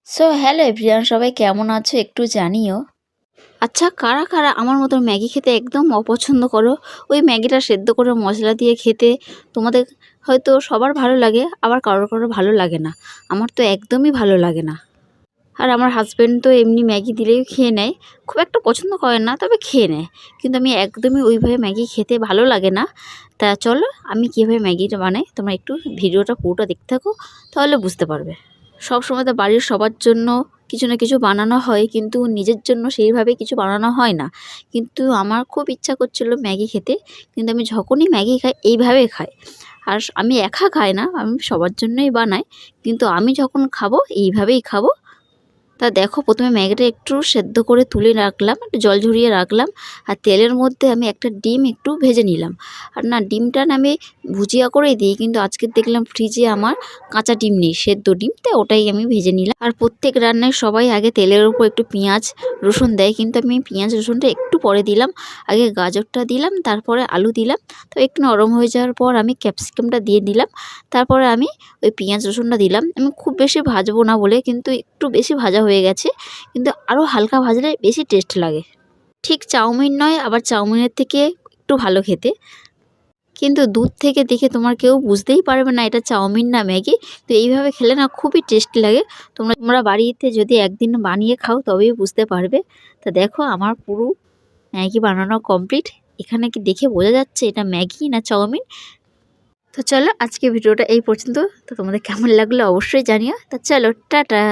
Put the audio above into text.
So hello everyone, সবাই কেমন আছো একটু জানিও। আচ্ছা, কারা কারা আমার মতো ম্যাগি খেতে একদম অপছন্দ করো? ওই ম্যাগিটা সেদ্ধ করে মশলা দিয়ে খেতে তোমাদের হয়তো সবার ভালো লাগে, আবার কারোর কারোর ভালো লাগে না। আমার তো একদমই ভালো লাগে না। আর আমার হাজব্যান্ড তো এমনি ম্যাগি দিলেই খেয়ে নেয়, খুব একটা পছন্দ করে না, তবে খেয়ে নেয়। কিন্তু আমি একদমই ওইভাবে ম্যাগি খেতে ভালো লাগে না। তা চলো আমি কীভাবে ম্যাগিটা বানাই তোমরা একটু ভিডিওটা পুরোটা দেখতে থাকো, তাহলে বুঝতে পারবে। সব সময় তো বাড়ির সবার জন্য কিছু না কিছু বানানো হয়, কিন্তু নিজের জন্য সেইভাবে কিছু বানানো হয় না। কিন্তু আমার খুব ইচ্ছা করছিল ম্যাগি খেতে, কিন্তু আমি যখনই ম্যাগি খাই এইভাবে খাই। আর আমি একা খাই না, আমি সবার জন্যই বানাই, কিন্তু আমি যখন খাবো এইভাবেই খাবো। তা দেখো, প্রথমে ম্যাগিটা একটু সেদ্ধ করে তুলে রাখলাম, একটু জল ঝরিয়ে রাখলাম। আর তেলের মধ্যে আমি একটা ডিম একটু ভেজে নিলাম। আর না, ডিমটা না আমি ভুজিয়া করেই দিই, কিন্তু আজকে দেখলাম ফ্রিজে আমার কাঁচা ডিম নেই, সেদ্ধ ডিম, তাই ওটাই আমি ভেজে নিলাম। আর প্রত্যেক রান্নায় সবাই আগে তেলের উপর একটু পেঁয়াজ রসুন দেয়, কিন্তু আমি পেঁয়াজ রসুনটা একটু পরে দিলাম। আগে গাজরটা দিলাম, তারপরে আলু দিলাম। তো একটু নরম হয়ে যাওয়ার পর আমি ক্যাপসিকামটা দিয়ে দিলাম। তারপরে আমি ওই পেঁয়াজ রসুনটা দিলাম। আমি খুব বেশি ভাজবো না বলে কিন্তু একটু বেশি ভাজা হয়ে গেছে, কিন্তু আরও হালকা ভাজলে বেশি টেস্ট লাগে। ঠিক চাউমিন নয়, আবার চাউমিনের থেকে একটু ভালো খেতে, কিন্তু দূর থেকে দেখে তোমার কেউ বুঝতেই পারবে না এটা চাউমিন না ম্যাগি। তো এইভাবে খেলে না খুবই টেস্টি লাগে। তোমরা বাড়িতে যদি একদিন বানিয়ে খাও তবেই বুঝতে পারবে। তা দেখো, আমার পুরো ম্যাগি বানানো কমপ্লিট। এখানে কি দেখে বোঝা যাচ্ছে এটা ম্যাগি না চাউমিন? তো চলো আজকে ভিডিওটা এই পর্যন্ত। তো তোমাদের কেমন লাগলো অবশ্যই জানিও। তা চলো, টাটা।